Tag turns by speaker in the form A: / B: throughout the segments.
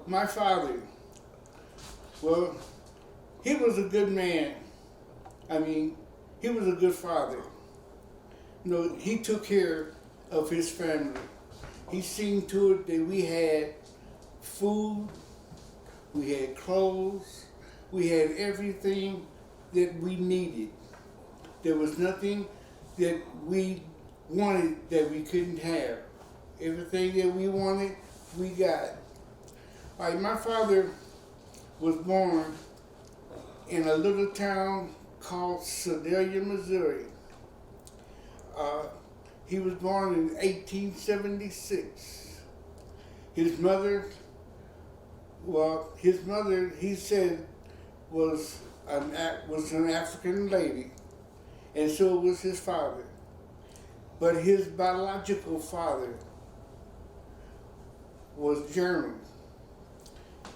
A: My father, well, he was a good man. I mean, he was a good father. You know, he took care of his family. He seen to it that we had food, we had clothes, we had everything that we needed. There was nothing that we wanted that we couldn't have. Everything that we wanted, we got. All right, my father was born in a little town called Sedalia, Missouri. He was born in 1876. His mother, he said, was an African lady, and so was his father. But his biological father was German.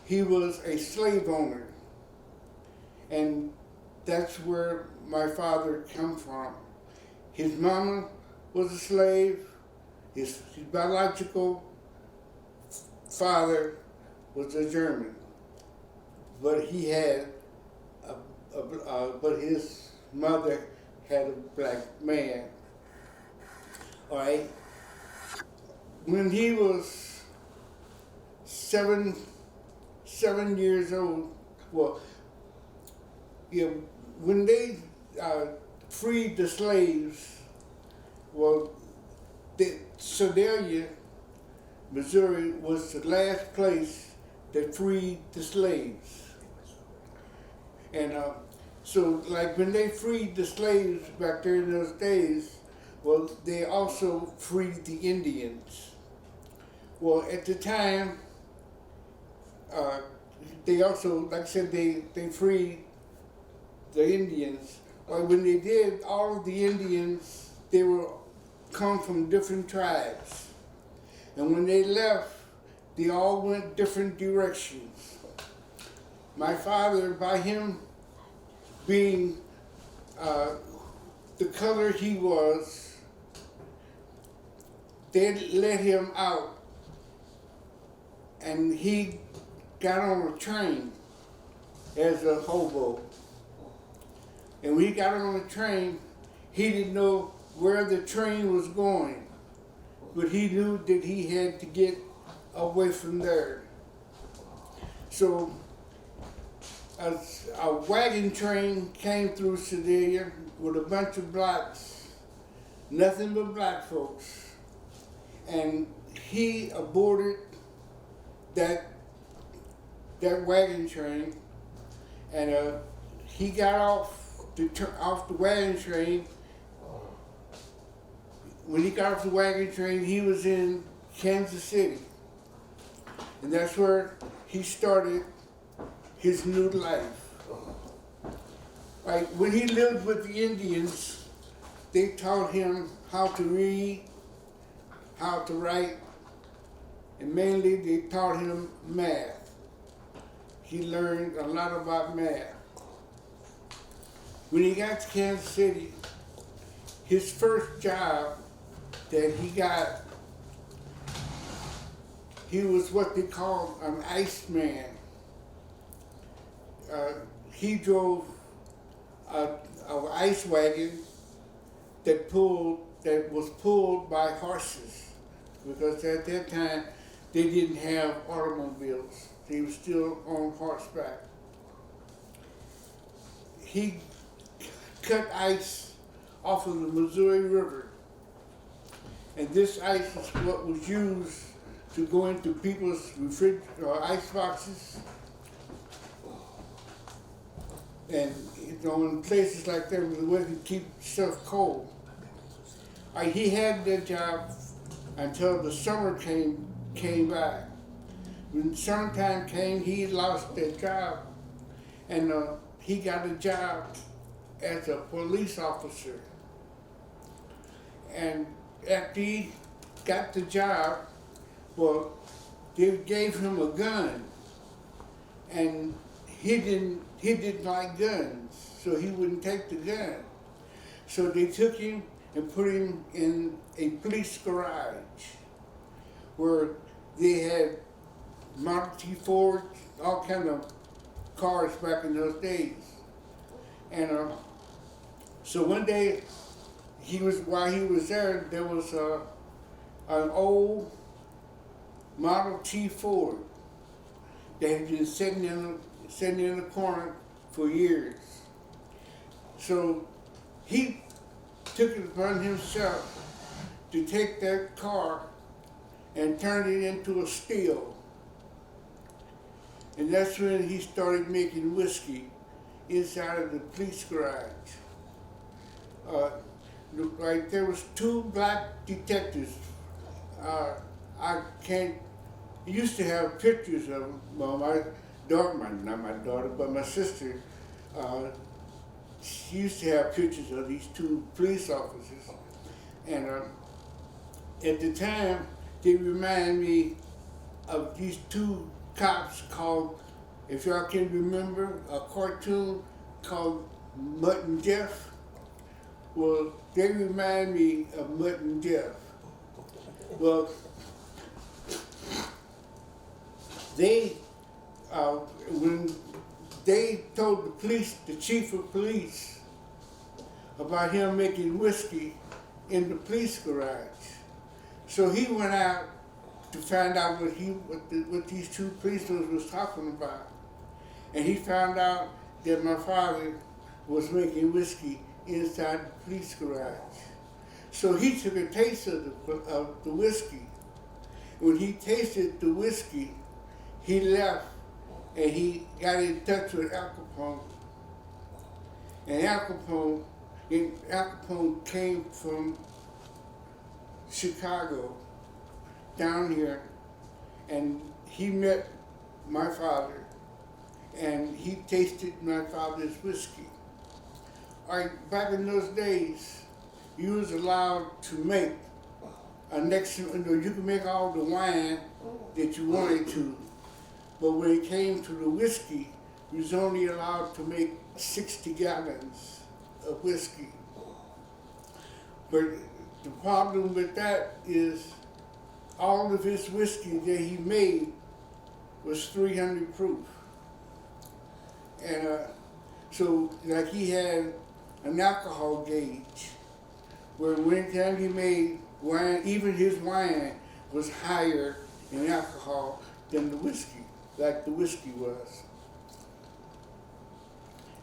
A: He was a slave owner, and that's where my father come from. His mama was a slave. His biological father was a German, but he had but his mother had a black man. All right. When he was seven years old, well, yeah, when they freed the slaves, well, Sedalia, Missouri was the last place that freed the slaves. And so, like when they freed the slaves back there in those days, well, they also freed the Indians. Well, at the time, they also, like I said, they freed the Indians. Well, when they did, all of the Indians, they were come from different tribes. And when they left, they all went different directions. My father, by him being the color he was, they let him out, and he got on a train as a hobo. And when he got on the train, he didn't know where the train was going, but he knew that he had to get away from there. So a wagon train came through Sedalia with a bunch of blacks, nothing but black folks, and he aborted that wagon train, and he got off the wagon train. When he got off the wagon train, he was in Kansas City, and that's where he started his new life. Like when he lived with the Indians, they taught him how to read, how to write, and mainly they taught him math. He learned a lot about math. When he got to Kansas City, his first job that he got, he was what they call an iceman. He drove an ice wagon that was pulled by horses, because at that time they didn't have automobiles. They were still on horseback. He cut ice off of the Missouri River, and this ice is what was used to go into people's ice boxes, and in places like that where they keep stuff cold. He had that job until the summer came by. When summertime came, he lost that job, and he got a job as a police officer. And after he got the job, well, they gave him a gun, and he didn't like guns, so he wouldn't take the gun. So they took him and put him in a police garage where they had Model T Ford, all kind of cars back in those days. And so one day, while he was there, there was an old Model T Ford that had been sitting in the corner for years. So he took it upon himself to take that car and turn it into a still. And that's when he started making whiskey inside of the police garage. Like there was two black detectives. I used to have pictures of them. Well, my daughter, not my daughter, but my sister, she used to have pictures of these two police officers. And at the time, they remind me of these two cops called, if y'all can remember, a cartoon called Mutt and Jeff. Well, they remind me of Mutt and Jeff. Well, they, when they told the police, the chief of police, about him making whiskey in the police garage. So he went out to find out what these two policemen was talking about. And he found out that my father was making whiskey inside the police garage. So he took a taste of the whiskey. When he tasted the whiskey, he left and he got in touch with Al Capone. And Al Capone came from Chicago down here, and he met my father, and he tasted my father's whiskey. All right, back in those days, you was allowed to make you could make all the wine that you wanted to, but when it came to the whiskey, you was only allowed to make 60 gallons of whiskey. But the problem with that is all of his whiskey that he made was 300 proof. And so like he had an alcohol gauge where when time he made wine, even his wine was higher in alcohol than the whiskey, like the whiskey was.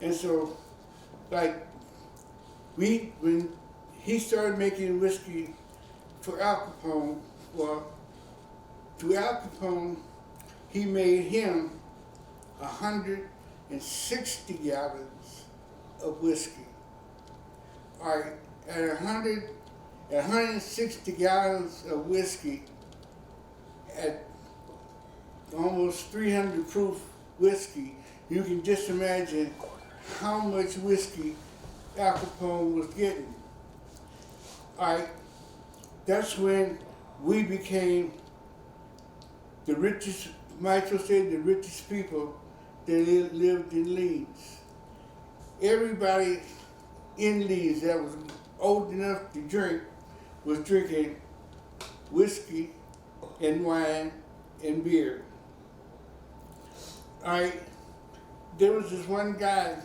A: And so, like, when he started making whiskey for Al Capone, well, to Al Capone, he made him 160 gallons of whiskey. All right, at 160 gallons of whiskey, at almost 300 proof whiskey, you can just imagine how much whiskey Al Capone was getting. All right, that's when we became the richest, might as well say the richest people that lived in Leeds. Everybody in Leeds that was old enough to drink was drinking whiskey and wine and beer. All right, there was this one guy,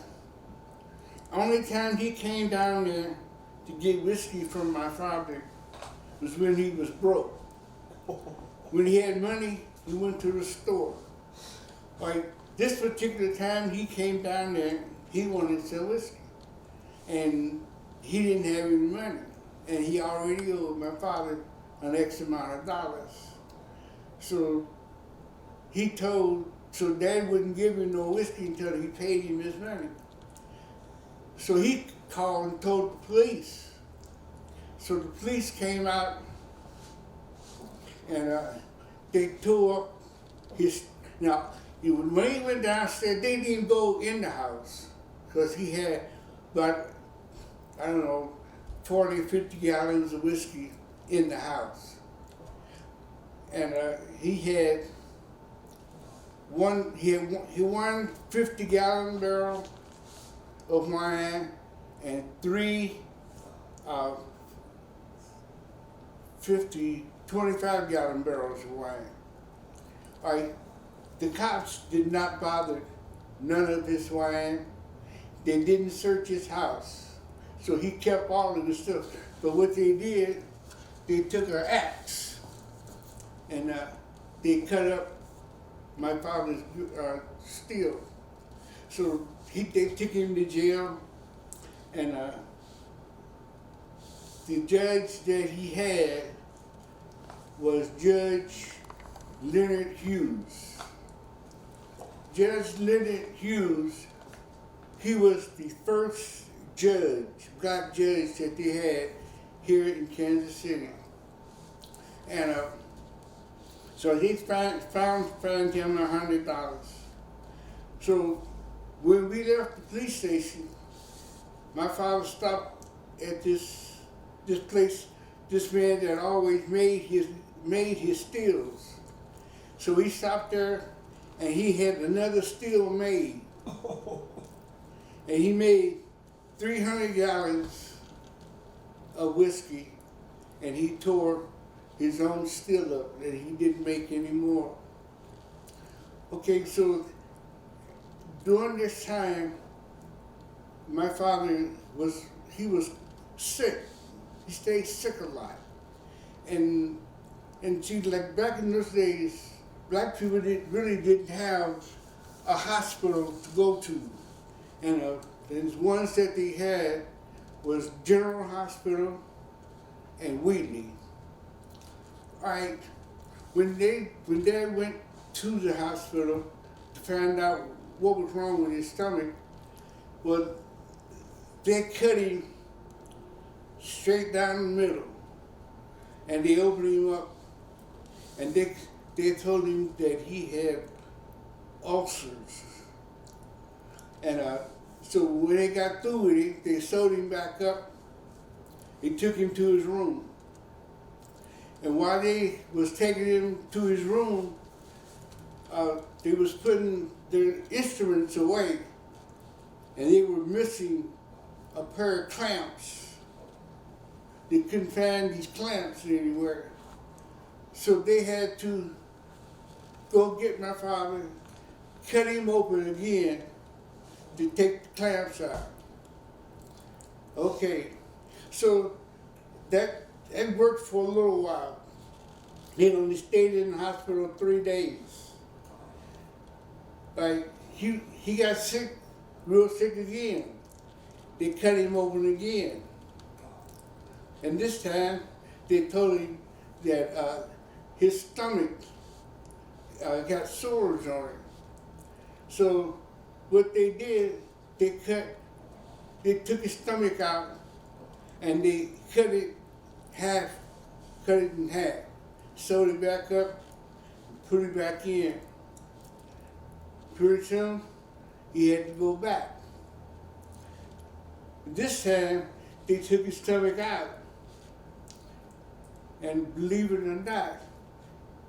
A: only time he came down there to get whiskey from my father was when he was broke. When he had money, he went to the store. Like this particular time he came down there, he wanted some whiskey. And he didn't have any money. And he already owed my father an X amount of dollars. So so Dad wouldn't give him no whiskey until he paid him his money. So he called and told the police. So the police came out and they tore up his, now, when he went downstairs, they didn't even go in the house because he had about, 40 or 50 gallons of whiskey in the house. And he had one 50-gallon barrel of wine and three 25-gallon barrels of wine. All right, The cops did not bother none of his wine. They didn't search his house. So he kept all of the stuff. But what they did, they took an axe and they cut up my father's steel. So they took him to jail, and the judge that he had was Judge Leonard Hughes. Judge Leonard Hughes, he was the first judge, black judge that they had here in Kansas City. And so they fined him $100. So when we left the police station, my father stopped at this place, this man that always made his steels. So he stopped there, and he had another steel made. And he made 300 gallons of whiskey, and he tore his own steel up that he didn't make anymore. Okay, so during this time, my father was sick. He stayed sick a lot. And see, like back in those days, black people really didn't have a hospital to go to. And the ones that they had was General Hospital and Wheatley. All right, when they went to the hospital to find out what was wrong with his stomach, well, they cut him straight down the middle, and they opened him up, and they told him that he had ulcers. And so when they got through with it, they sewed him back up. They took him to his room. And while they was taking him to his room, they was putting their instruments away, and they were missing a pair of clamps. They couldn't find these clamps anywhere. So they had to go get my father, cut him open again to take the clamps out. Okay, so that worked for a little while. He only stayed in the hospital 3 days. Like he got sick, real sick again. They cut him open again. And this time, they told him that his stomach got sores on it. So what they did, they took his stomach out and they cut it in half, sewed it back up, put it back in. Pretty soon, he had to go back. This time, they took his stomach out. And believe it or not,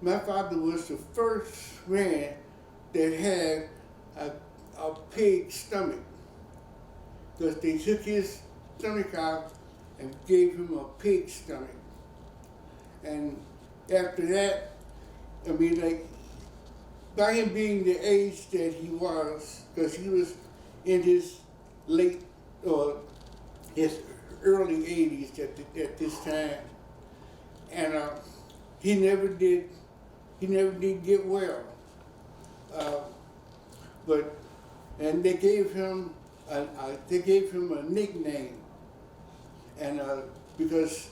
A: my father was the first man that had a pig stomach. Because they took his stomach out and gave him a pig stomach. And after that, I mean, like, by him being the age that he was, because he was in his his early 80s at this time, and he never did get well. And they gave him a nickname, and because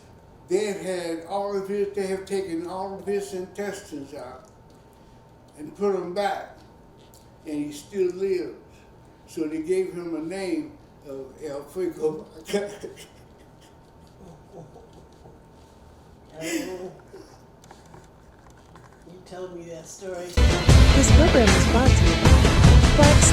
A: they have taken all of his intestines out and put them back, and he still lives. So they gave him a name of El Fuego.
B: You told me that story.
C: This program is brought to you by Clarence